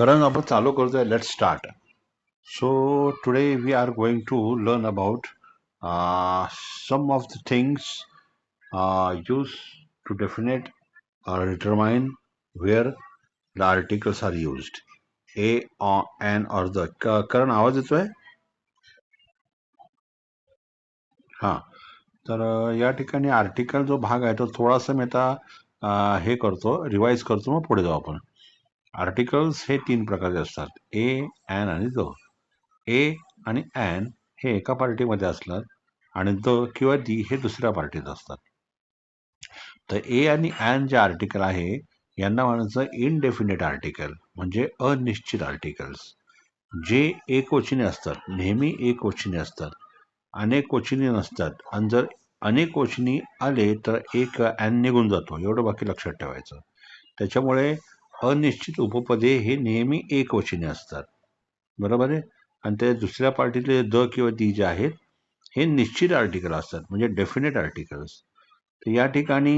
करण आपण चालू करतोय. Let start. So today we are going to learn about some of the things used to definite or determine where the articles are used. A, an or the. करण आवाज येतोय? हां. तर या ठिकाणी article जो भाग आहे तो थोडासा मी आता हे करतो, रिवाइज करतो, मग पुढे जाऊ आपण. आर्टिकल्स हे 3 प्रकारचे असतात. ए, ॲन आणि द. ए आणि ॲन हे एका पार्टीमध्ये असतात आणि द किंवा दी हे दुसऱ्या पार्टीत असतात. तर ए आणि ॲन जे आर्टिकल आहे यांना म्हणायचं इनडेफिनेट आर्टिकल, म्हणजे अनिश्चित आर्टिकल्स, जे एकवचनी असतात, नेहमी एकवचनी असतात, अनेकवचनी नसतात. आणि जर अनेकवचनी आले तर एक ॲन निघून जातो, एवढं बाकी लक्षात ठेवायचं. त्याच्यामुळे अनिश्चित उपपदे हे नेहमी एकवचनी असतात, बरोबर आहे. आणि ते दुसऱ्या पार्टीतले द किंवा दी जे आहेत हे निश्चित आर्टिकल असतात, म्हणजे डेफिनेट आर्टिकल्स. तर या ठिकाणी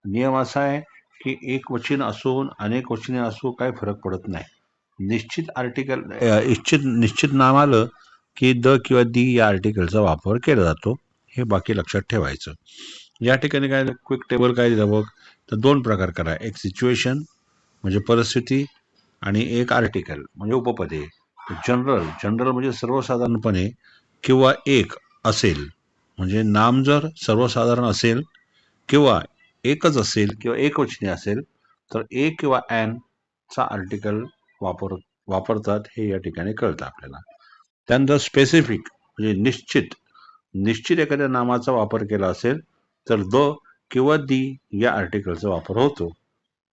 नियम असा आहे की एक वचन असून अनेक वचने असो काही फरक पडत नाही. निश्चित आर्टिकल निश्चित नाम आलं की द किंवा दी या आर्टिकलचा वापर केला जातो, हे बाकी लक्षात ठेवायचं. या ठिकाणी काय क्विक टेबल काय दिलं बघ. तर 2 प्रकार करा. एक सिच्युएशन म्हणजे परिस्थिती आणि एक आर्टिकल म्हणजे उपपदे. जनरल म्हणजे सर्वसाधारणपणे किंवा एक असेल, म्हणजे नाम जर सर्वसाधारण असेल किंवा एकच असेल किंवा एकवचनी असेल तर ए किंवा ॲन चा आर्टिकल वापरतात, हे या ठिकाणी कळतं आपल्याला. त्यानंतर स्पेसिफिक म्हणजे निश्चित एखाद्या नामाचा वापर केला असेल तर द किंवा दी या आर्टिकलचा वापर होतो.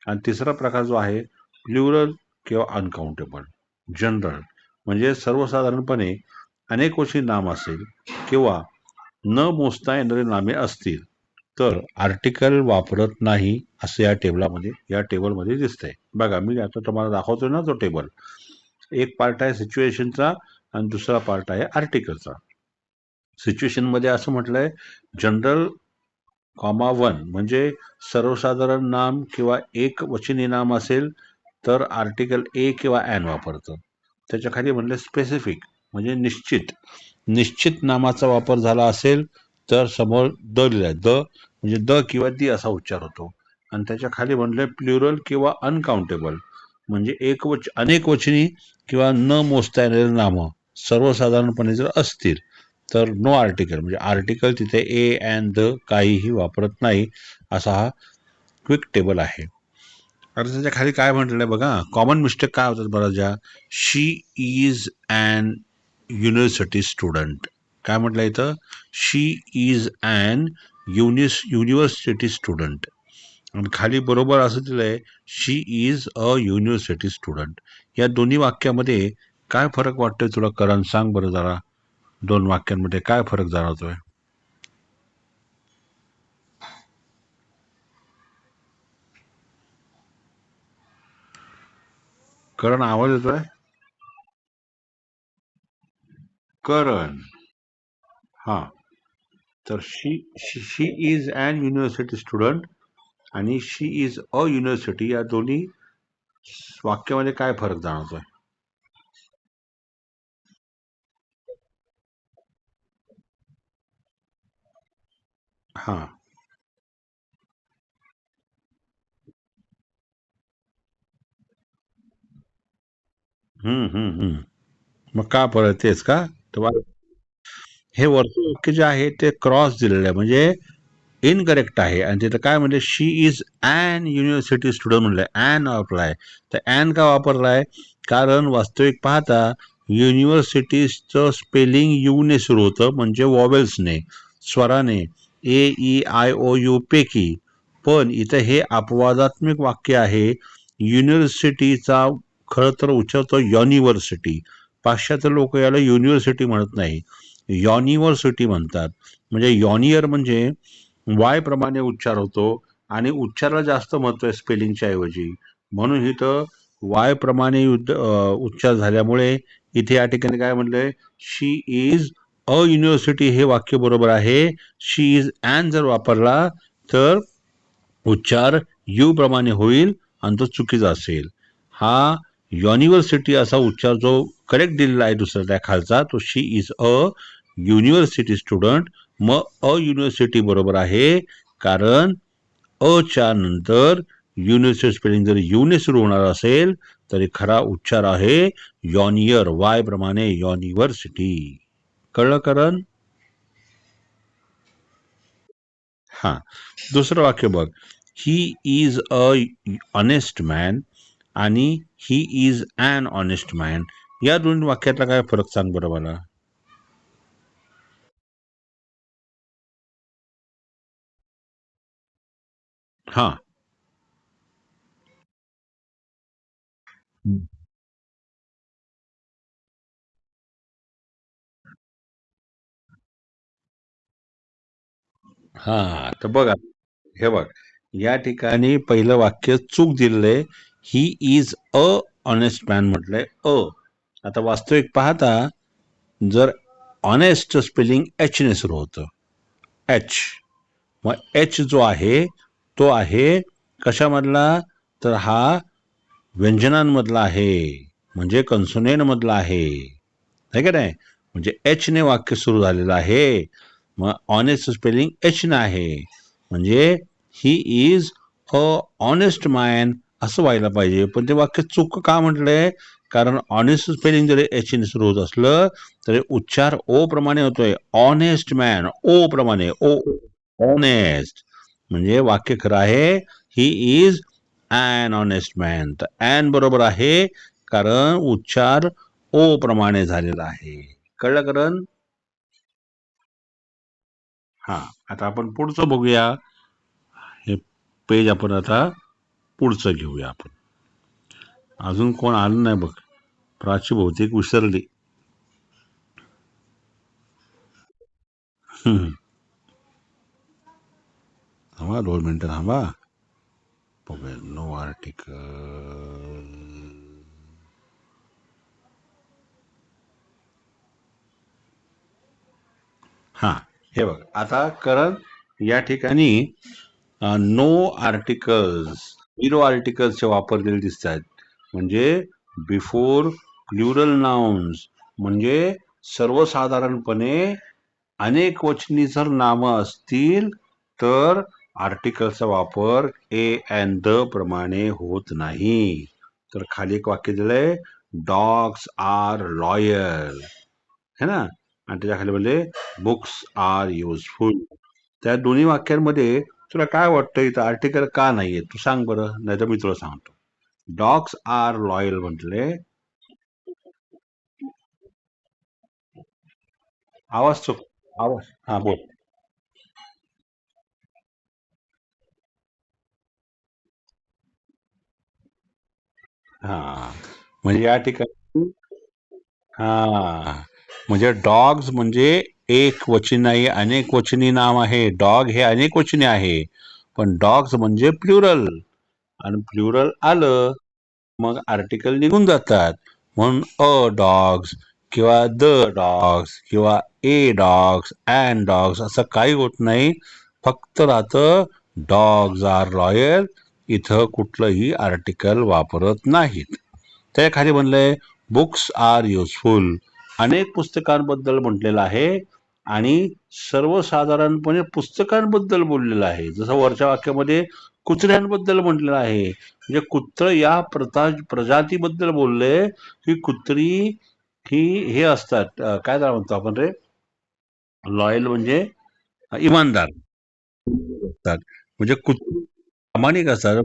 आणि तिसरा प्रकार जो आहे प्लुरल किंवा अनकाउंटेबल. जनरल म्हणजे सर्वसाधारणपणे अनेकवचनी नाम असेल किंवा न मोजता येणारे नामे असतील तर आर्टिकल वापरत नाही, असं या टेबलमध्ये दिसतंय. बघा, मी आता तुम्हाला दाखवतो ना तो टेबल. एक पार्ट आहे सिच्युएशनचा आणि दुसरा पार्ट आहे आर्टिकलचा. सिच्युएशन मध्ये असं म्हटलंय जनरल कॉमा 1 म्हणजे सर्वसाधारण नाम किंवा एक वचनी नाम असेल तर आर्टिकल ए किंवा ॲन वापरतं. त्याच्या खाली म्हणलं स्पेसिफिक म्हणजे निश्चित नामाचा वापर झाला असेल तर समोर द लिहिलाय, द म्हणजे द किंवा दी असा उच्चार होतो. आणि त्याच्या खाली म्हणलंय प्लुरल किंवा अनकाउंटेबल म्हणजे अनेक वचनी किंवा न मोजता येणारे नामं सर्वसाधारणपणे जर असतील तर नो आर्टिकल, म्हणजे आर्टिकल तिथे ए अँड द काहीही वापरत नाही, असा हा क्विक टेबल आहे. आता त्याच्या खाली काय म्हटलेलं आहे बघा. कॉमन मिस्टेक काय होतात बऱ्याचदा. शी इज अॅन युनिव्हर्सिटी स्टुडंट. काय म्हटलं इथं? शी इज अॅन युनिव्हर्सिटी स्टुडंट. आणि खाली बरोबर असं दिलंय शी इज अ युनिव्हर्सिटी स्टुडंट. या दोन्ही वाक्यामध्ये काय फरक वाटतोय तुला करण? सांग बरं जरा. 2 वाक्यांमध्ये काय फरक जाणवतोय? करण आवाज येतोय? करण. हा. तर शी इज अॅन युनिव्हर्सिटी स्टुडंट आणि शी इज अ युनिव्हर्सिटी या दोन्ही वाक्यामध्ये काय फरक जाणवतोय? हा. मग का परत तेच का? तर हे वरचं वाक्य जे आहे ते क्रॉस दिलेलं आहे, म्हणजे इनकरेक्ट आहे. आणि तिथं काय म्हणले? She is an university student म्हणलंय, अॅन वापरलाय. तर अॅन का वापरलाय? कारण वास्तविक पाहता युनिव्हर्सिटीचं स्पेलिंग ने सुरू होतं, म्हणजे वॉवेल्सने, स्वराने, AEIOU पैकी. पण इथं हे अपवादात्मक वाक्य आहे. युनिव्हर्सिटीचा खरं तर उच्चारतो युनिव्हर्सिटी. पाश्चात्य लोक याला युनिव्हर्सिटी म्हणत नाही, युनिव्हर्सिटी म्हणतात. म्हणजे युनियर म्हणजे वाय प्रमाणे उच्चार होतो आणि उच्चाराला जास्त महत्व आहे स्पेलिंगच्या ऐवजी. म्हणून इथं वाय प्रमाणे उच्चार झाल्यामुळे इथे या ठिकाणी काय म्हणलंय? शी इज अ युनिव्हर्सिटी हे वाक्य बरोबर आहे. शी इज अॅन जर वापरला तर उच्चार यू प्रमाणे होईल आणि तो चुकीचा असेल. हा युनिव्हर्सिटी असा उच्चार जो करेक्ट दिलेला आहे दुसरा त्या खालचा, तो शी इज अ युनिव्हर्सिटी स्टुडंट. मग अ युनिव्हर्सिटी बरोबर आहे, कारण अच्या नंतर युनिव्हर्सिटी स्पेलिंग जर युने सुरू होणार असेल तरी खरा उच्चार आहे यॉनियर, वाय प्रमाणे युनिव्हर्सिटी. कळलं करण? हा. दुसरं वाक्य बघ. He is a honest man आणि he is an honest man. या दोन वाक्यातला काय फरक सांग बरं मला. हा. हा. तर बघा, हे बघ, या ठिकाणी पहिलं वाक्य चूक दिलेलं. ही इज अ ऑनेस्ट मॅन म्हटलंय अ. आता वास्तविक पाहता जर ऑनेस्ट स्पेलिंग एच ने सुरू होतं, एच. मग एच जो आहे तो आहे कशामधला, तर हा व्यंजनांमधला आहे, म्हणजे कन्सोनेंट मधला आहे का नाही. म्हणजे एच ने वाक्य सुरू झालेलं आहे. मग ऑनेस्ट स्पेलिंग एच ने आहे, म्हणजे ही इज अ ऑनेस्ट मॅन असं व्हायला पाहिजे. पण ते वाक्य चूक का म्हटलंय, कारण ऑनेस्ट स्पेलिंग जरी एच ने सुरू होत असलं तरी उच्चार ओ प्रमाणे होतोय. ऑनेस्ट मॅन ओ प्रमाणे, ओ ऑनेस्ट. म्हणजे वाक्य खरं आहे he is an honest man. तर अन बरोबर आहे, कारण उच्चार ओ प्रमाणे झालेला आहे. कळलं करण? हा. आता आपण पुढचं बघूया. हे पेज आपण आता पुढचं घेऊया आपण. अजून कोण आलं नाही बघ. प्राची बहुतेक विसरली. थांबा 2 मिनिटं थांबा. बघूया. No article. हा. हे बघ आता करण, या ठिकाणी नो आर्टिकल्स, 0 आर्टिकल्सचे वापरलेले दिसत आहेत. म्हणजे बिफोर प्लुरल नाउन्स, म्हणजे सर्वसाधारणपणे अनेक वचनी जर नामं असतील तर आर्टिकलचा वापर ए अँड द प्रमाणे होत नाही. तर खाली एक वाक्य दिलंय, डॉग्स आर लॉयल, है ना. आणि त्याच्या खाली बोलले बुक्स आर युजफुल. त्या दोन्ही वाक्यांमध्ये तुला काय वाटतं इथं आर्टिकल का नाहीये, तू सांग बरं, नाही तर मी तुला सांगतो. डॉग्स आर लॉयल म्हटले. आवाज चुक, आवाज, हा बोल. हा. म्हणजे या ठिकाणी, हा, म्हणजे डॉग्स म्हणजे एक वचनी नाही, अनेक वचनी नाम आहे. डॉग हे अनेक वचनी आहे, पण डॉग्स म्हणजे प्लुरल, आणि प्लुरल आलं मग आर्टिकल निघून जातात. म्हणून अ डॉग्स किंवा द डॉग्स किंवा ए डॉग्स अँड डॉग्स असं काही होत नाही. फक्त राहतं डॉग्स आर लॉयल. इथं कुठलंही आर्टिकल वापरत नाहीत. त्या खाली म्हणलंय बुक्स आर युजफुल. अनेक पुस्तकांबद्दल म्हटलेलं आहे आणि सर्वसाधारणपणे पुस्तकांबद्दल बोललेलं आहे. जसं वरच्या वाक्यामध्ये कुत्र्यांबद्दल म्हटलेलं आहे, म्हणजे कुत्र या प्रजातीबद्दल बोलले की कुत्री ही हे असतात, काय त्याला म्हणतो आपण रे, लॉयल म्हणजे इमानदार असतात. म्हणजे कुत्री प्रामाणिक असतात,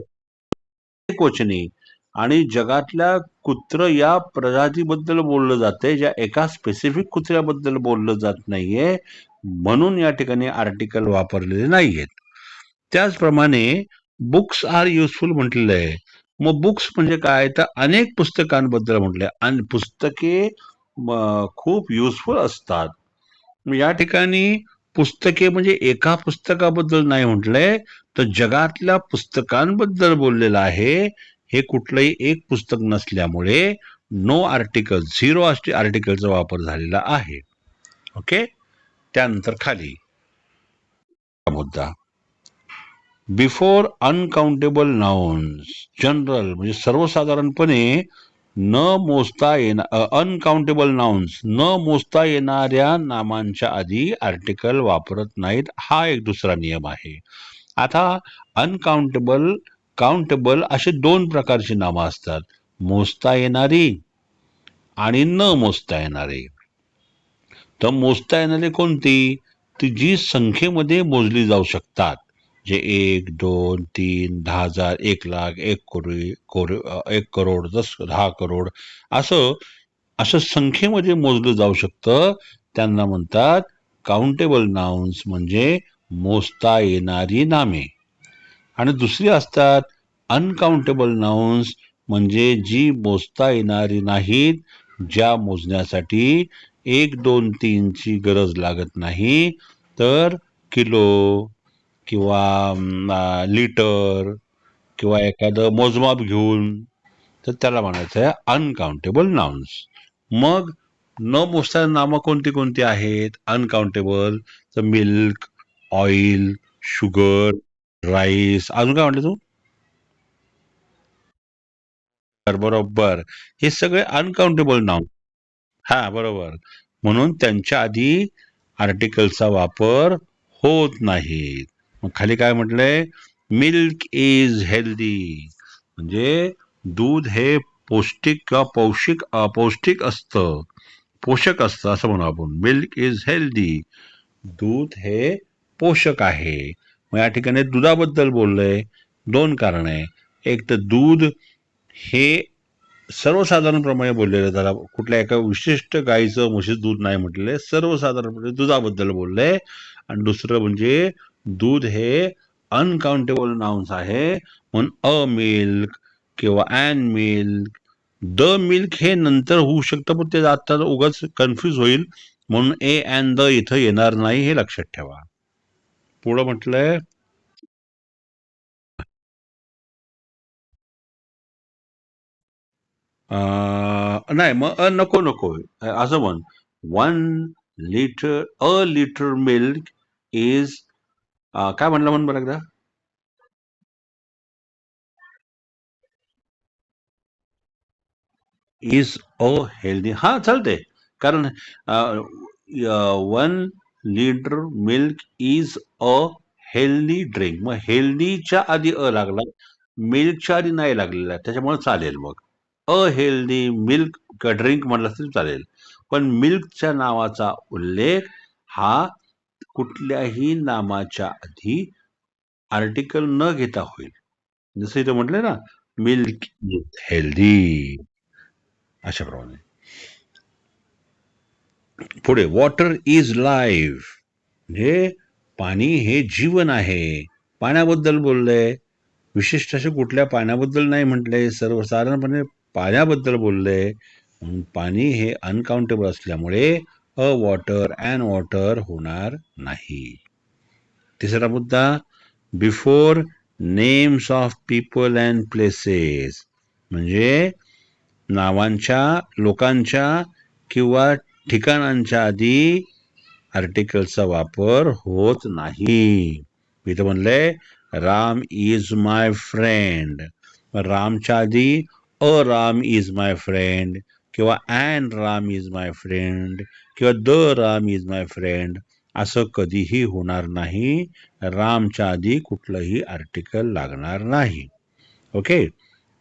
कोचनी. आणि जगातल्या कुत्र या प्रजातीबद्दल बोललं जाते, ज्या एका स्पेसिफिक कुत्र्याबद्दल बोललं जात नाहीये, म्हणून या ठिकाणी आर्टिकल वापरलेले नाहीयेत. त्याचप्रमाणे बुक्स आर युजफुल म्हटलेलं आहे. मग बुक्स म्हणजे काय, तर अनेक पुस्तकांबद्दल म्हटलंय, आणि पुस्तके खूप युजफुल असतात. मग या ठिकाणी पुस्तके म्हणजे एका पुस्तकाबद्दल नाही म्हटलंय, तर जगातल्या पुस्तकांबद्दल बोललेलं आहे. हे कुठलंही एक पुस्तक नसल्यामुळे नो आर्टिकल, 0 आर्टिकलचा वापर झालेला आहे. ओके. त्यानंतर खाली मुद्दा, बिफोर अनकाउंटेबल नाउन्स, जनरल म्हणजे सर्वसाधारणपणे न मोजता येणार अनकाउंटेबल नाउन्स न मोजता येणाऱ्या नामांच्या आधी आर्टिकल वापरत नाहीत, हा एक दुसरा नियम आहे. आता अनकाउंटेबल, काउंटेबल असे दोन प्रकारची नामं असतात, मोजता येणारी आणि न मोजता येणारी. तर मोजता येणारी कोणती? ती जी संख्येमध्ये मोजली जाऊ शकतात, जे 1, 2, 3, 10,000, 1,00,000, 1 करोड, 10 करोड, असं असं संख्येमध्ये मोजलं जाऊ शकतं, त्यांना म्हणतात काउंटेबल नाउन्स, म्हणजे मोजता येणारी नामे. आणि दुसरी असतात अनकाउंटेबल नाउन्स, म्हणजे जी मोजता येणारी नाहीत, ज्या मोजण्यासाठी 1, 2, 3ची गरज लागत नाही, तर किलो किंवा लिटर किंवा एखादं मोजमाप घेऊन, तर त्याला म्हणायचं आहे अनकाउंटेबल नाउन्स. मग न मोजता नामं कोणती कोणती आहेत अनकाउंटेबल? तर मिल्क, ऑइल, शुगर, राईस, अजून काय म्हटलं तू? तर बरोबर, हे सगळे अनकाउंटेबल नाउन. हा बरोबर. म्हणून त्यांच्या आधी आर्टिकलचा वापर होत नाही. मग खाली काय म्हटलंय? मिल्क इज हेल्दी, म्हणजे दूध हे पौष्टिक किंवा पौष्टिक असतं, पोषक असतं, असं म्हणू आपण. मिल्क इज हेल्दी, दूध हे पोषक आहे. मग या ठिकाणी दुधाबद्दल बोललंय, दोन कारण आहे. एक तर दूध हे सर्वसाधारणप्रमाणे बोललेलं, त्याला कुठल्या एका विशिष्ट गाईचं म्हशीचं दूध नाही म्हटलेलं आहे, सर्वसाधारणपणे दुधाबद्दल बोललंय. आणि दुसरं म्हणजे दूध हे अनकाउंटेबल नाउन्स आहे, म्हणून अ मिल्क किंवा अॅन मिल्क. द मिल्क हे नंतर होऊ शकतं, पण ते आता उगाच कन्फ्यूज होईल, म्हणून ए अँड द इथं येणार नाही, हे लक्षात ठेवा. पुढं म्हटलंय नाही, मग नको नको, असं म्हण. 1 litre, a litre milk is, काय म्हणलं म्हण बरं एकदा? इज अ हेल्दी, हा चालते. कारण 1 litre milk is a healthy drink, मग हेल्दीच्या आधी अ लागला, मिल्कच्या आधी नाही लागलेला, त्याच्यामुळे चालेल. मग अ हेल्दी मिल्क ड्रिंक म्हणलं तरी चालेल. पण मिल्कच्या नावाचा उल्लेख हा कुठल्याही नामाच्या आधी आर्टिकल न घेता होईल. जसं इथं म्हटलंय ना, मिल्क इज हेल्दी, अशाप्रमाणे. पुढे वॉटर इज लाईफ, म्हणजे पाणी हे जीवन आहे. पाण्याबद्दल बोललंय, विशिष्ट असे कुठल्या पाण्याबद्दल नाही म्हटलंय, सर्वसाधारणपणे पाण्याबद्दल बोललंय. म्हणून पाणी हे अनकाउंटेबल असल्यामुळे अ वॉटर अँड वॉटर होणार नाही. तिसरा मुद्दा, before names of people and places, म्हणजे नावांच्या, लोकांच्या किंवा ठिकाणांच्या आधी आर्टिकलचा वापर होत नाही. मी तर म्हणलंय राम इज माय फ्रेंड, रामच्या आधी a Ram is my friend किंवा and Ram is my friend किंवा the Ram is my friend असं कधीही होणार नाही. रामच्या आधी कुठलंही आर्टिकल लागणार नाही. ओके.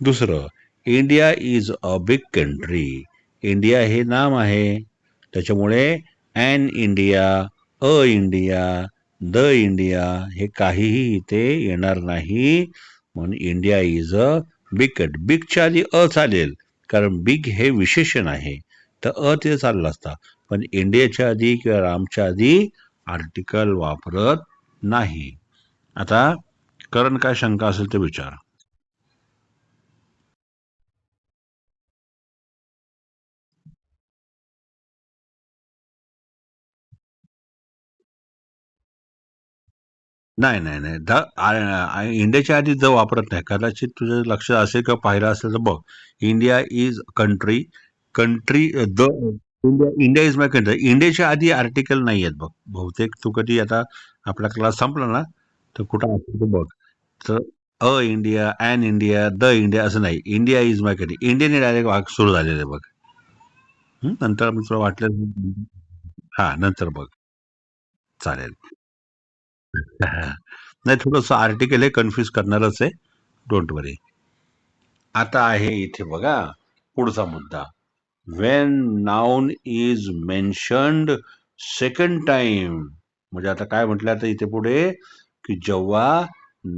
दुसरं, India is a big country, India हे नाम आहे, त्याच्यामुळे an India, a India, the India हे काहीही इथे येणार नाही. म्हणून इंडिया इज अ बिग, बिगच्या आधी अ चालेल, कारण बिग हे विशेषण आहे, तर अ ते चाललं असता. पण इंडियाच्या आधी किंवा रामच्या आधी आर्टिकल वापरत नाही. आता करण काय शंका असेल ते विचार. नाही, नाही, नाही. इंडियाच्या आधी द वापरत नाही. कदाचित तुझं लक्ष असेल किंवा पाहिलं असेल तर बघ. India is country, country the, India, India is my country. इंडियाच्या आधी आर्टिकल नाही आहेत बघ. बहुतेक तू कधी आता आपला क्लास संपला ना, तर कुठं असेल तर बघ. तर a India, an India, the India असं नाही. India is my country. Indian direct वाक सुरू झालेलं आहे बघ. नंतर मी तुला वाटलं हा नंतर बघ. चालेल. नाही थोडंसं आर्टिकल हे कन्फ्युज करणारच आहे. डोंट वरी. आता आहे इथे बघा पुढचा मुद्दा. Wien noun is mentioned second time, म्हणजे आता काय म्हटलं आता इथे पुढे की जेव्हा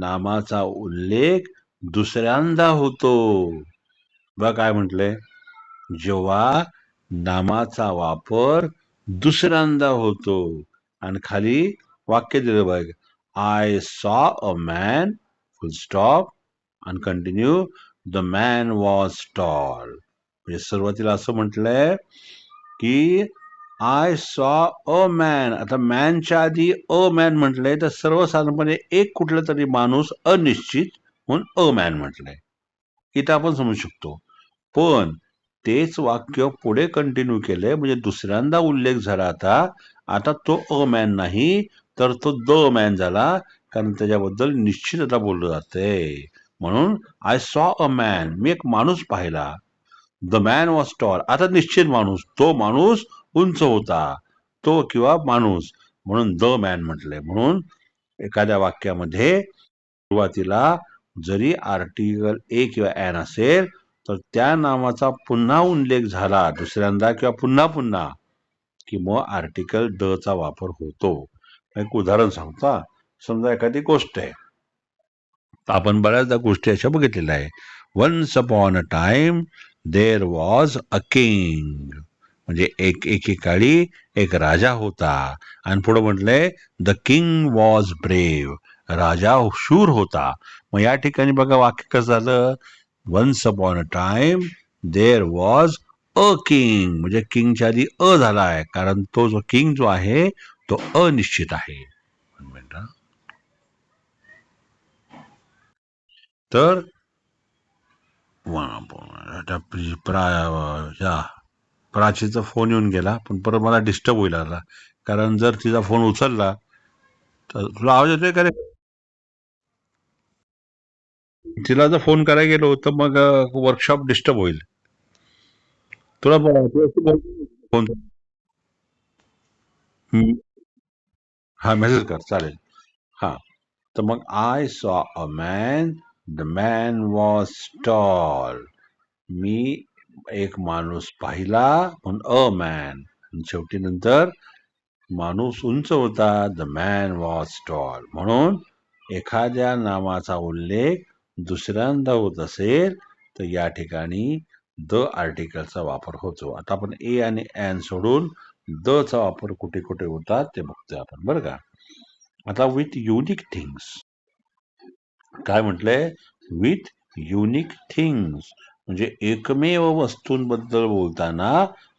नामाचा उल्लेख दुसऱ्यांदा होतो. बघा काय म्हटलंय, जेव्हा नामाचा वापर दुसऱ्यांदा होतो. आणि खाली वाक्य दिलं बघ, I saw a man full stop आणि continue the man was tall. म्हणजे सुरुवातीला असं म्हटलंय की आय सॉ अ मॅन. आता मॅनच्या आधी अ मॅन म्हटलंय तर सर्वसाधारणपणे एक कुठला तरी माणूस अनिश्चित म्हणून अ मॅन म्हटलंय. इथं आपण समजू शकतो. पण तेच वाक्य पुढे कंटिन्यू केलंय म्हणजे दुसऱ्यांदा उल्लेख झाला. आता आता तो अ मॅन नाही तर तो द मॅन झाला, कारण त्याच्याबद्दल निश्चित आता बोललं जातंय. म्हणून आय सॉ अ मॅन, मी एक माणूस पाहिला. द मॅन वॉज टॉल, आता निश्चित माणूस, तो माणूस उंच होता. तो किंवा माणूस म्हणून द मॅन म्हटलंय. म्हणून एखाद्या वाक्यामध्ये सुरुवातीला जरी आर्टिकल ए किंवा ॲन असेल तर त्या नावाचा पुन्हा उल्लेख झाला दुसऱ्यांदा किंवा पुन्हा पुन्हा की मग आर्टिकल द चा वापर होतो. एक उदाहरण सांगता. समजा एखादी गोष्ट आहे, तर आपण बऱ्याचदा गोष्टी अशा बघितलेल्या आहे. Once upon a time there was a king, म्हणजे एकेकाळी एक राजा होता. आणि पुढे म्हटलंय द किंग वॉज ब्रेव, राजा शूर होता. मग या ठिकाणी बघा वाक्य कसं झालं, once upon a time there was a king, म्हणजे किंगच्या आधी अ झाला आहे, कारण तो जो किंग जो आहे तो अनिश्चित आहे. तर आता प्राचीचा फोन येऊन गेला, पण परत मला डिस्टर्ब होईल लागला, कारण जर तिचा फोन उचलला तर तुला आवाज येतोय का रे? तिला जर फोन करायला गेलो तर मग वर्कशॉप डिस्टर्ब होईल. तुला फोन हा मेसेज कर, चालेल. हा, तर मग I saw a man, the man was tall, मी एक माणूस पाहिला म्हणून अ मॅन, शेवटी नंतर माणूस उंच होता, द मॅन वॉज टॉल. म्हणून एखाद्या नामाचा उल्लेख दुसऱ्यांदा होत असेल तर या ठिकाणी द आर्टिकलचा वापर होतो. आता आपण ए आणि एन सोडून द चा वापर कुठे कुठे होतात ते बघतोय आपण, बरं का. आता विथ युनिक थिंग्स, काय म्हटलंय, विथ युनिक थिंग्स, म्हणजे एकमेव वस्तूंबद्दल बोलताना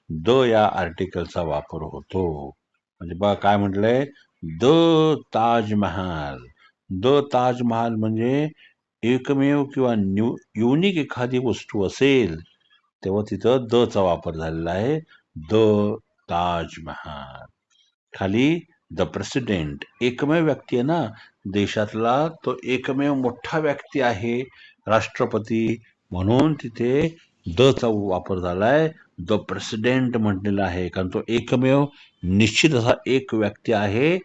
द या आर्टिकलचा वापर होतो. म्हणजे बघा काय म्हटलंय, द ताजमहाल. द ताजमहाल म्हणजे एकमेव किंवा युनिक एखादी वस्तू असेल तेव्हा तिथं द चा वापर झालेला आहे. द ताजमहाल. खाली द प्रेसिडेंट, एकमेव व्यक्ती आहे ना देशातला, तो एकमेव मोठा व्यक्ती आहे, राष्ट्रपती, म्हणून तिथे द चा वापर झालाय. द प्रेसिडेंट म्हटलेला आहे कारण तो एकमेव निश्चित असा एक व्यक्ती आहे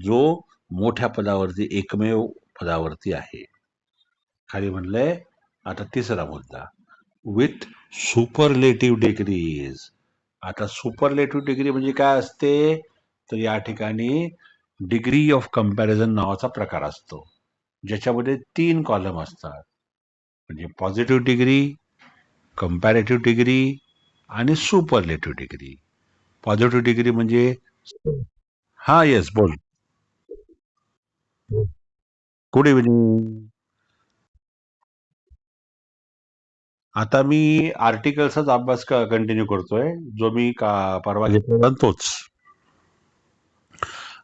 जो मोठ्या पदावरती, एकमेव पदावरती आहे. खाली म्हणलंय आता तिसरा मुद्दा, विथ सुपरलेटिव्ह डिग्रीज. आता सुपरलेटिव्ह डिग्री म्हणजे काय असते, तर या ठिकाणी डिग्री ऑफ कंपॅरिझन नावाचा प्रकार असतो, ज्याच्यामध्ये 3 कॉलम असतात. म्हणजे पॉझिटिव्ह डिग्री, कंपॅरेटिव्ह डिग्री आणि सुपरलेटिव्ह डिग्री. पॉझिटिव्ह डिग्री म्हणजे हा येस बोल. Good evening. आता मी आर्टिकल्सचाच अभ्यास कंटिन्यू करतोय, जो मी का परवा घेतलेला तोच.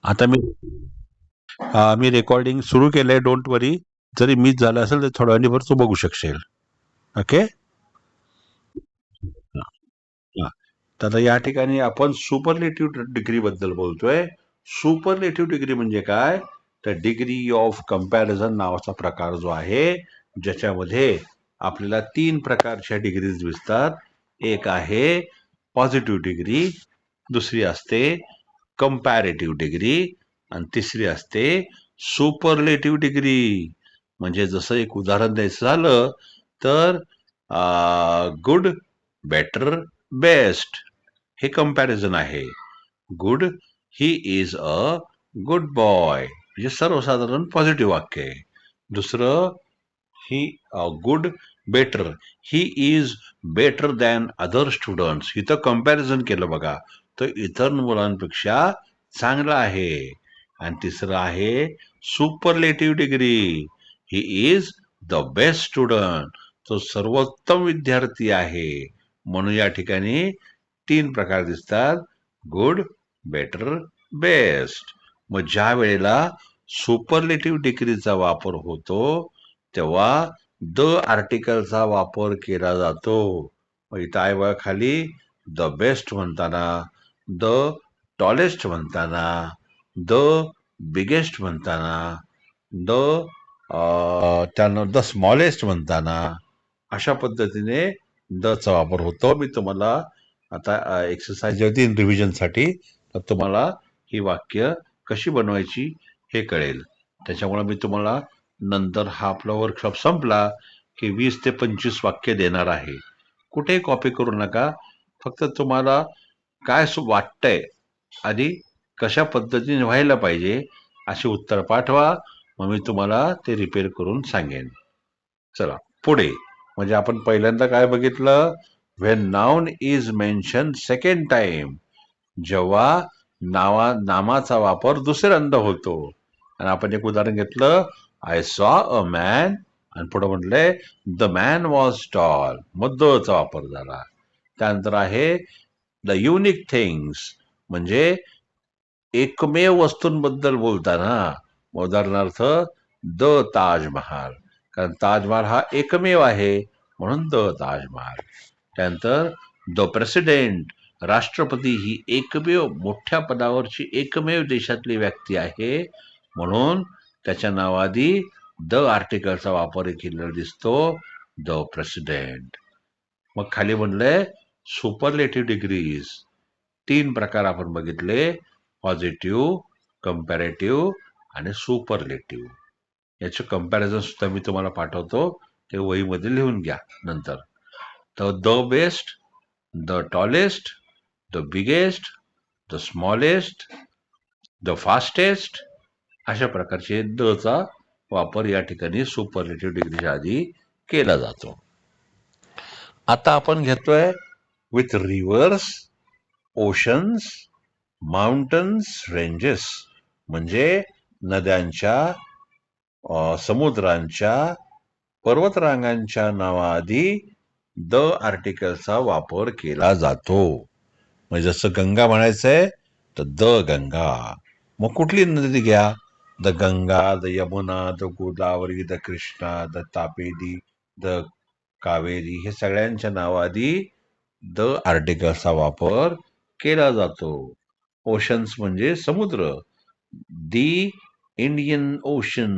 आता मी रेकॉर्डिंग सुरू केलंय, डोंट वरी. जरी मिस झालं असेल तर थोड्या वेळाने तू बघू शकशील. ओके. तर आता या ठिकाणी आपण सुपरलेटिव्ह डिग्री बद्दल बोलतोय. सुपरलेटिव्ह डिग्री म्हणजे काय, तर डिग्री ऑफ कम्पॅरिझन नावाचा प्रकार जो आहे, ज्याच्यामध्ये आपल्याला 3 प्रकारच्या डिग्रीज दिसतात. एक आहे पॉझिटिव्ह डिग्री, दुसरी असते कंपॅरेटिव्ह डिग्री आणि तिसरी असते सुपरलेटिव्ह डिग्री. म्हणजे जसं एक उदाहरण द्यायचं झालं तर गुड, बेटर, बेस्ट हे कंपॅरिझन आहे. Good, he is a good boy, म्हणजे सर्वसाधारण पॉझिटिव्ह वाक्य आहे. दुसरं, ही good, better, he is better than other students, इथं कंपॅरिझन केलं बघा, तर इतर मुलांपेक्षा चांगलं आहे. आणि तिसरं आहे superlative degree, he is the best student, तो सर्वोत्तम विद्यार्थी आहे. म्हणून या ठिकाणी 3 प्रकार दिसतात: गुड, बेटर, बेस्ट. मग ज्या वेळेला सुपरलेटिव्ह डिग्रीचा वापर होतो तेव्हा द आर्टिकलचा वापर केला जातो. मग इथं आहे बघा खाली, द बेस्ट म्हणताना, द टॉलेस्ट म्हणताना, द बिगेस्ट म्हणताना, द त्यानं द स्मॉलेस्ट म्हणताना, अशा पद्धतीने द चा वापर होतो. मी तुम्हाला आता एक्सरसाइज होती रिव्हिजनसाठी, तर तुम्हाला ही वाक्य कशी बनवायची हे कळेल. त्याच्यामुळे मी तुम्हाला नंतर हा आपला वर्कशॉप संपला की 20 ते 25 वाक्य देणार आहे. कुठेही कॉपी करू नका. फक्त तुम्हाला काय वाटतंय आधी कशा पद्धतीने व्हायला पाहिजे अशी उत्तर पाठवा. मग मी तुम्हाला ते रिपेअर करून सांगेन. चला पुढे. म्हणजे आपण पहिल्यांदा काय बघितलं, when noun is mention second time, जेव्हा नामाचा वापर दुसऱ्यांदा होतो. आणि आपण एक उदाहरण घेतलं, आय सॉ अ मॅन, आणि पुढे म्हटलंय द मॅन वॉज टॉल, मग द चा वापर झाला. त्यानंतर आहे द युनिक थिंग्स, म्हणजे एकमेव वस्तूंबद्दल बोलताना, उदाहरणार्थ द ताजमहाल, कारण ताजमहाल हा एकमेव आहे म्हणून द ताजमहाल. त्यानंतर द प्रेसिडेंट, राष्ट्रपती ही एकमेव मोठ्या पदावरची एकमेव देशातली व्यक्ती आहे म्हणून त्याच्या नावाआधी द आर्टिकलचा वापर केलेला दिसतो, द प्रेसिडेंट. मग खाली म्हणलंय सुपरलेटिव्ह डिग्रीज, 3 प्रकार आपण बघितले: पॉझिटिव्ह, कंपॅरेटिव्ह आणि सुपरलेटिव्ह. याचे कंपॅरिझन सुद्धा मी तुम्हाला पाठवतो, ते वहीमध्ये लिहून घ्या नंतर. तर the best, the tallest, the biggest, the smallest, the fastest, अशा प्रकारचे द चा वापर या ठिकाणी सुपरलेटिव्ह डिग्रीच्या आधी केला जातो. आता आपण घेतोय with reverse, oceans, mountains, ranges, म्हणजे नद्यांच्या, समुद्रांच्या, पर्वतरांगांच्या नावाआधी द आर्टिकलचा वापर केला जातो. म्हणजे जसं गंगा म्हणायचंय तर द गंगा. मग कुठली नदी घ्या, the Ganga, the Yamuna, the Godavari, the Krishna, the तापेरी, द कावेरी, हे सगळ्यांच्या नावाआधी द आर्टिकलचा वापर केला जातो. ओशन्स म्हणजे समुद्र, दी इंडियन ओशन.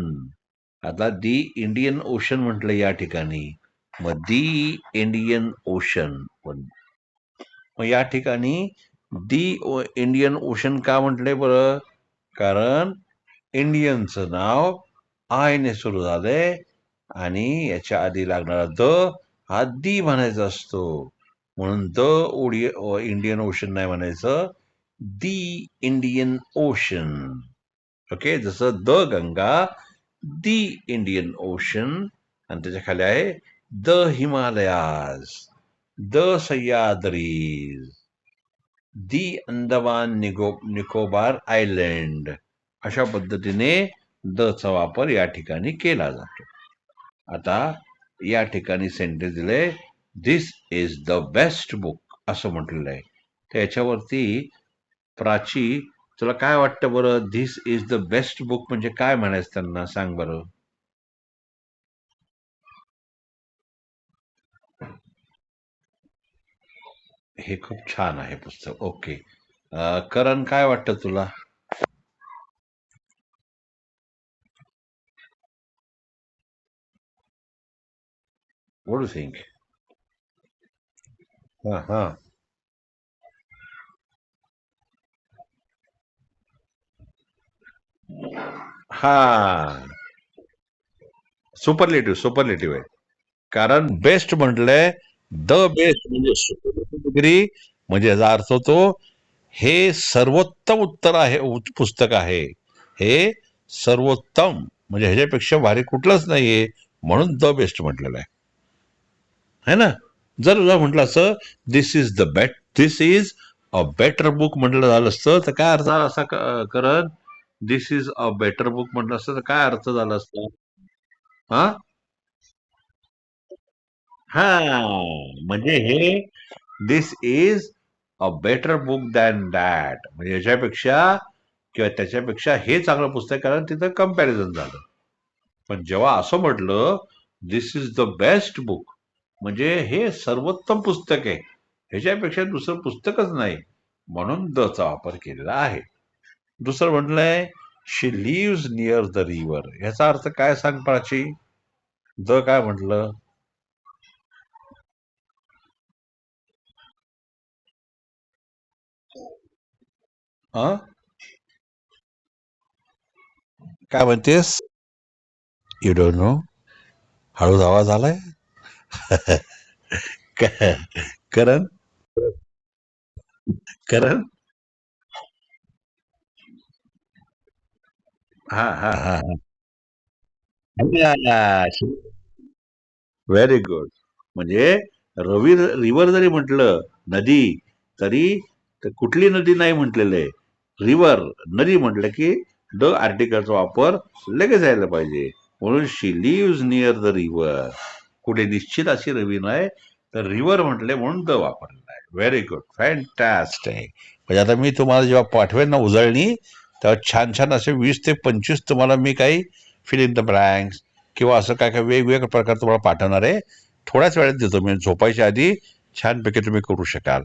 आता दी इंडियन ओशन म्हटलं या ठिकाणी, मग दी इंडियन ओशन. मग या ठिकाणी दी इंडियन ओशन का म्हटलंय बरं? कारण इंडियनचं नाव आय ने सुरू झालंय आणि याच्या आधी लागणारा द हा दी म्हणायचा असतो, म्हणून द इंडियन ओशन नाही म्हणायचं, दी इंडियन ओशन. ओके, जसं the Ganga, the Indian ocean, आणि त्याच्या खाली आहे the Himalayas, the Sahyadris, the Andaman Nicobar island. अशा पद्धतीने द चा वापर या ठिकाणी केला जातो. आता या ठिकाणी सेंटेन्स दिले, दिस इज द बेस्ट बुक असं म्हटलेलं आहे. त्याच्यावरती प्राची, तुला काय वाटतं बरं, this is the best book म्हणजे काय म्हणायचं त्यांना, सांग बरं. हे खूप छान आहे पुस्तक. ओके, करण काय वाटतं तुला? What do think? हा हा हा सुपरलेटिव्ह आहे. कारण बेस्ट म्हटलंय, द बेस्ट म्हणजे डिग्री, म्हणजे याचा अर्थ होतो हे सर्वोत्तम उत्तर आहे, पुस्तक आहे हे, सर्वोत्तम म्हणजे ह्याच्यापेक्षा भारी कुठलंच नाहीये, म्हणून द बेस्ट म्हटलेलं आहे ना. जर म्हटलं असं दिस इज अ बेटर बुक म्हटलं झालं असतं तर काय अर्थ असा करत, दिस इज अ बेटर बुक म्हटलं असतं तर काय अर्थ झाला असता? हा हा म्हणजे हे, this is a better book than that, म्हणजे याच्यापेक्षा किंवा त्याच्यापेक्षा हे चांगलं पुस्तक आहे, कारण तिथं कम्पॅरिझन झालं. पण जेव्हा असं म्हटलं, दिस इज द बेस्ट बुक, म्हणजे हे सर्वोत्तम पुस्तक आहे, ह्याच्यापेक्षा दुसरं पुस्तकच नाही, म्हणून द चा वापर केलेला आहे. दुसरं म्हटलंय, शी लिव्स नियर द रिव्हर, ह्याचा अर्थ काय सांग प्राची? द काय म्हटलं? हा, काय म्हणतेस? You don't know? हळूच आवाज आलाय. करण, करण, हा हा हा, व्हेरी गुड. म्हणजे रिव्हर जरी म्हटलं, नदी, तरी कुठली नदी नाही म्हटलेलं आहे, रिव्हर, नदी म्हटलं की द आर्टिकलचा वापर लगेच यायला पाहिजे. म्हणून शी लिव्स नियर द रिव्हर, कुठे निश्चित अशी रवी नाही, तर रिव्हर म्हटले म्हणून द वापरलेला आहे. Very good, fantastic. म्हणजे आता मी तुम्हाला जेव्हा पाठवेन ना उजळणी, तेव्हा छान छान असे 20 ते 25 तुम्हाला मी काही फिल इन द ब्लँक्स किंवा असं काय काय वेगवेगळ्या प्रकार तुम्हाला पाठवणार आहे. थोड्याच वेळात देतो मी, झोपायच्या आधी छानपैकी तुम्ही करू शकाल.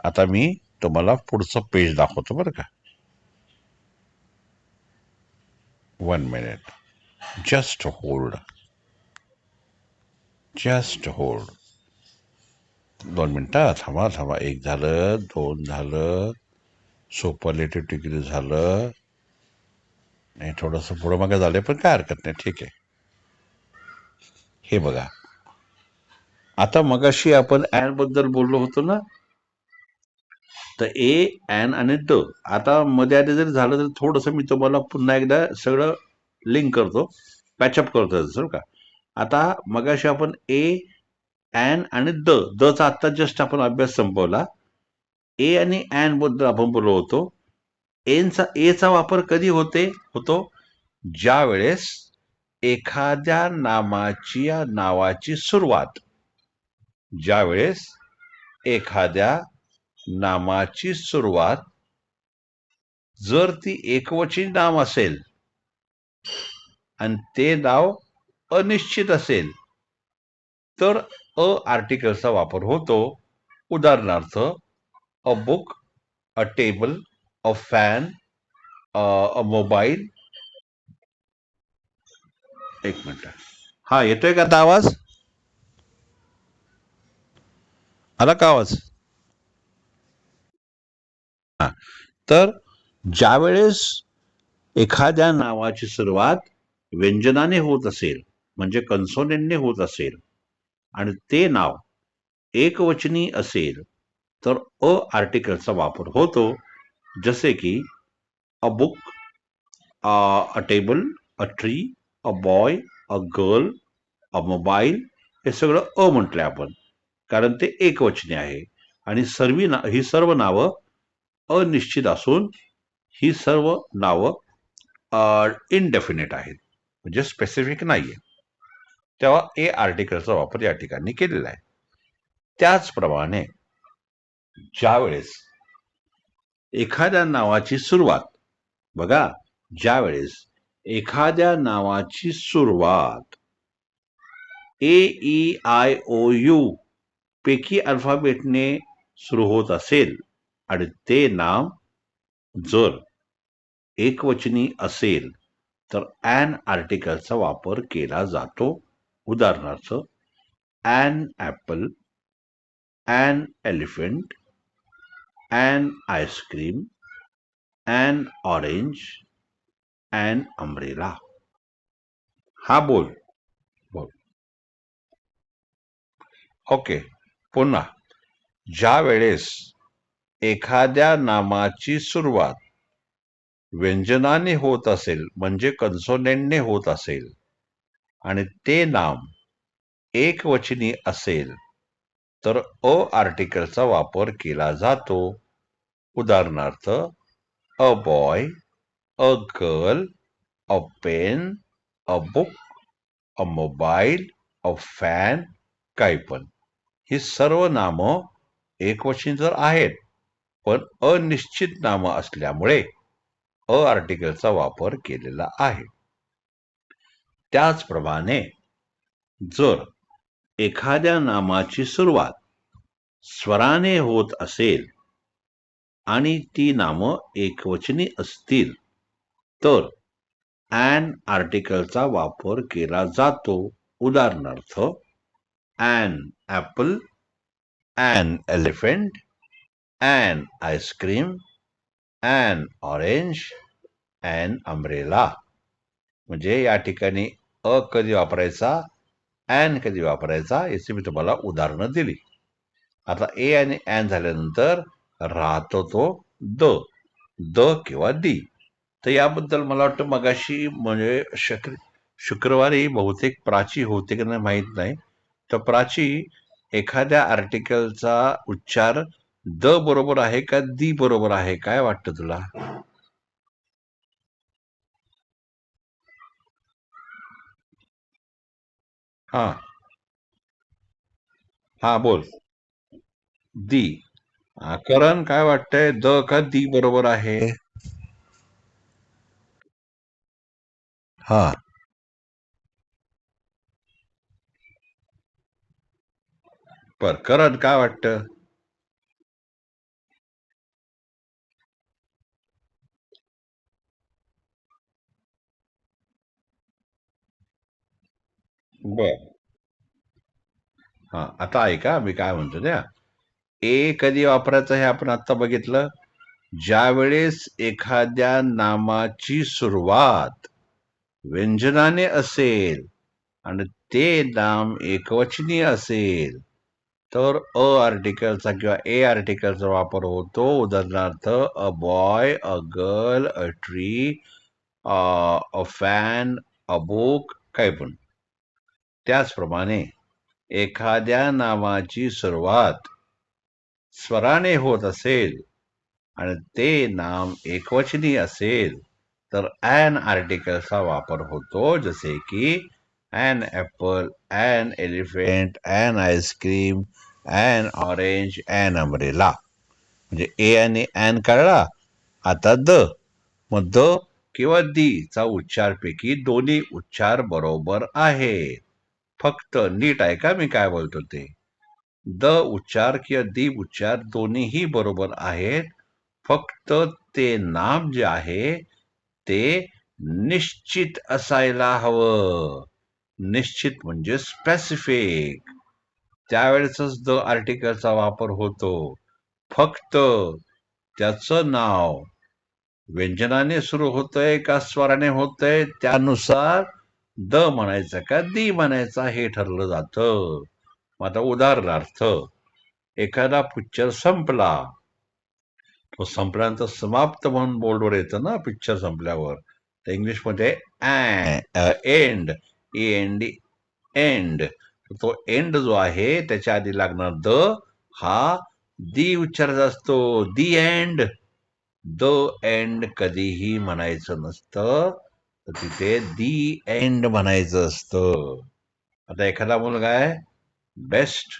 आता मी तुम्हाला पुढचं पेज दाखवतो बरं का. 1 minute, just hold, just hold. 2 मिनिटं थांबा थांबा. एक झालं, दोन झालं, सुपरलेटिव्ह डिग्री झालं, नाही थोडंसं पुढं मागे झालंय पण काय हरकत नाही, ठीक आहे. हे बघा, आता मगाशी आपण ऍन बद्दल बोललो होतो ना, तर ए, ॲन आणि द, आता मध्ये आधी जरी झालं तर थोडंसं मी तुम्हाला पुन्हा एकदा सगळं लिंक करतो, पॅचअप करतो सर का. आता मगाशी आपण ए, ॲन आणि द, द चा आत्ता जस्ट आपण अभ्यास संपवला. ए आणि ॲन बद्दल आपण बोललो होतो. एचा वापर कधी होतो, ज्या वेळेस एखाद्या नावाची सुरुवात, ज्या वेळेस एखाद्या नामाची सुरुवात जर ती एकवचनी नाम असेल आणि ते नाव अनिश्चित असेल, तर अ आर्टिकलचा वापर होतो. उदाहरणार्थ, अ बुक, अ टेबल, अ फॅन, अ मोबाईल. एक मिनिट, हा येतोय का आता आवाज? आला का आवाज? तर ज्या वेळेस एखाद्या नावाची सुरुवात व्यंजनाने होत असेल, म्हणजे कन्सोनेंटने होत असेल, आणि ते नाव एकवचनी असेल, तर अ आर्टिकलचा वापर होतो. जसे की अ book, a table, a tree, a boy, a girl, a mobile, हे सगळं म्हटलंय आपण, कारण ते एकवचनी आहे. आणि ही सर्व नावं अनिश्चित असून ही सर्व नावं इनडेफिनेट आहेत, म्हणजे स्पेसिफिक नाहीये. तेव्हा ए आर्टिकलचा वापर या ठिकाणी केलेला आहे. त्याचप्रमाणे ज्या वेळेस एखाद्या नावाची सुरुवात, बघा, ज्या वेळेस एखाद्या नावाची सुरुवात ए, ई, आय, ओ, यू पैकी अल्फाबेटने सुरू होत असेल आणि ते नाव जर एकवचनी असेल, तर ॲन आर्टिकलचा वापर केला जातो. उदाहरणार्थ, an apple, an elephant, an ice cream, an orange, an umbrella. हा बोल. बोल. ओके. पुन्हा. ज्या वेळेस एखाद्या नामाची सुरुवात व्यंजनाने होत असेल म्हणजे कन्सोनेंटने होत असेल आणि ते नाम एकवचनी असेल तर अ आर्टिकलचा वापर केला जातो. उदाहरणार्थ a boy, a girl, a pen, a book, a mobile, a fan, काही पण. ही सर्व नामं एकवचनी तर आहेत, पण अनिश्चित नामं असल्यामुळे अ आर्टिकलचा वापर केलेला आहे. त्याचप्रमाणे जर एखाद्या नामाची सुरुवात स्वराने होत असेल आणि ती नामं एकवचनी असतील तर ॲन आर्टिकलचा वापर केला जातो. उदाहरणार्थ an apple, an elephant, an ice cream, an orange, an umbrella. म्हणजे या ठिकाणी अ कधी वापरायचा, ॲन कधी वापरायचा याची मी तुम्हाला उदाहरणं दिली. आता ए आणि ॲन झाल्यानंतर राहतो तो द. द किंवा दी. तर याबद्दल मला वाटतं मगाशी म्हणजे शुक्रवारी बहुतेक प्राची होते की नाही माहीत नाही. तर प्राची एखाद्या आर्टिकलचा उच्चार द बरोबर आहे का दी बरोबर आहे काय वाटतं तुला? हा. हा बोल. दी. करण काय वाटतंय द का दी बरोबर आहे? हा. बर करण काय वाटतं? बर. हा आता ऐका मी काय म्हणतो त्या ए कधी वापरायचं हे आपण आता बघितलं. ज्या वेळेस एखाद्या नामाची सुरुवात व्यंजनाने असेल आणि ते नाम एकवचनी असेल तर अ आर्टिकलचा किंवा ए आर्टिकलचा वापर होतो. उदाहरणार्थ a boy, a girl, a tree, a fan, a book, काही पण. त्याचप्रमाणे एखाद्या नामाची सुरुवात स्वराने होत असेल आणि ते नाम एकवचनी असेल तर ॲन आर्टिकलचा वापर होतो. जसे की an apple, an elephant, an ice cream, an orange, an umbrella. म्हणजे ए आणि ॲन कळला. आता द. मग द किंवा दी चा उच्चारपैकी दोन्ही उच्चार बरोबर आहेत. फक्त नीट ऐका मी काय बोलतो ते. द उच्चार किंवा दी उच्चार दोन्हीही बरोबर आहेत. फक्त ते नाम जे आहे ते निश्चित असायला हवं. निश्चित म्हणजे स्पेसिफिक. त्यावेळेसच द आर्टिकलचा वापर होतो. फक्त त्याचं नाव व्यंजनाने सुरू होतंय का स्वराने होतंय त्यानुसार द म्हणायचं का दी म्हणायचा हे ठरलं जातं. आता उदाहरणार्थ एखादा पिक्चर संपला. तो संपल्यानंतर समाप्त म्हणून बोर्डवर येतं ना पिक्चर संपल्यावर. तर इंग्लिशमध्ये एंड, एंड, एंड. तो एंड जो आहे त्याच्या आधी लागणार द हा दी उच्चाराचा असतो. दी एंड. द एंड कधीही म्हणायचं नसतं. तर तिथे दी एंड म्हणायचं असतं. आता एखादा मुलगा आहे बेस्ट.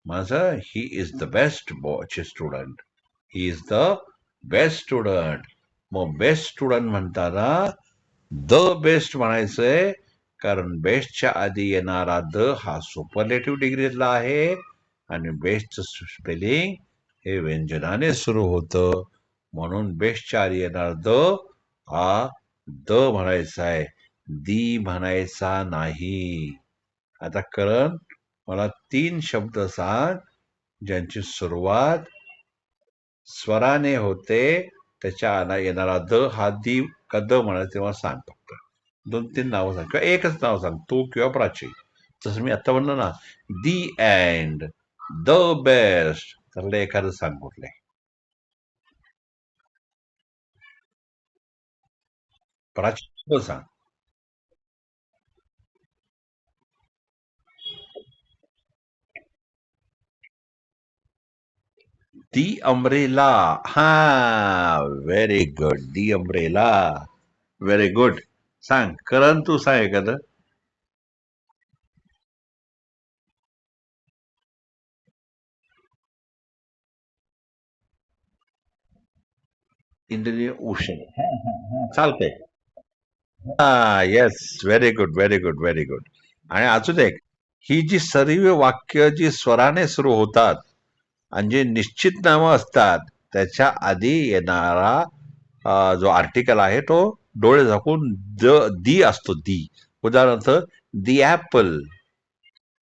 माझं he is the best student. He is the best student. मग बेस्ट स्टुडंट म्हणताना द बेस्ट म्हणायचंय कारण बेस्टच्या आधी येणारा द हा सुपरलेटिव्ह डिग्रीतला आहे आणि बेस्टचं स्पेलिंग हे व्यंजनाने सुरू होतं. म्हणून बेस्टच्या आधी येणार द हा द म्हणायचा आहे. दी म्हणायचा नाही. आता करण मला 3 शब्द सांग ज्यांची सुरुवात स्वराने होते, त्याच्या आला येणारा द हा दी का द म्हणायचं तेव्हा सांग फक्त. 2-3 नावं सांग किंवा एकच नाव सांग, तू किंवा प्राची. जसं मी आता म्हणलं ना, दी एंड, द बेस्ट, त्यातलं एखादं सांग कुठले. प्राची तू सांग. दी अम्ब्रेला. हा, व्हेरी गुड. दी अम्ब्रेला. Very good. सांग, करण तू सांग एखादं. Indian ocean. चालतंय. हा, yes. Very good, very good, very good. आणि अजून एक, ही जी सर्व वाक्य जी स्वराने सुरू होतात आणि जे निश्चित नावं असतात, त्याच्या आधी येणारा जो आर्टिकल आहे तो डोळे झाकून दी असतो, दी. उदाहरणार्थ, the apple,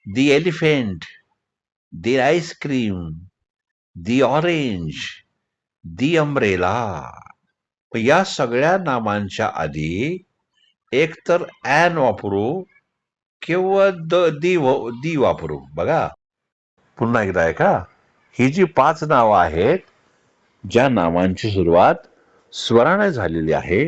the elephant, the ice cream, the orange, the umbrella. या सगळ्या नामांच्या आधी एक तर ॲन वापरू किंवा दी वापरू. बघा, पुन्हा एकदा आहे का, ही जी 5 नावं आहेत, ज्या नावांची सुरुवात स्वराने झालेली आहे,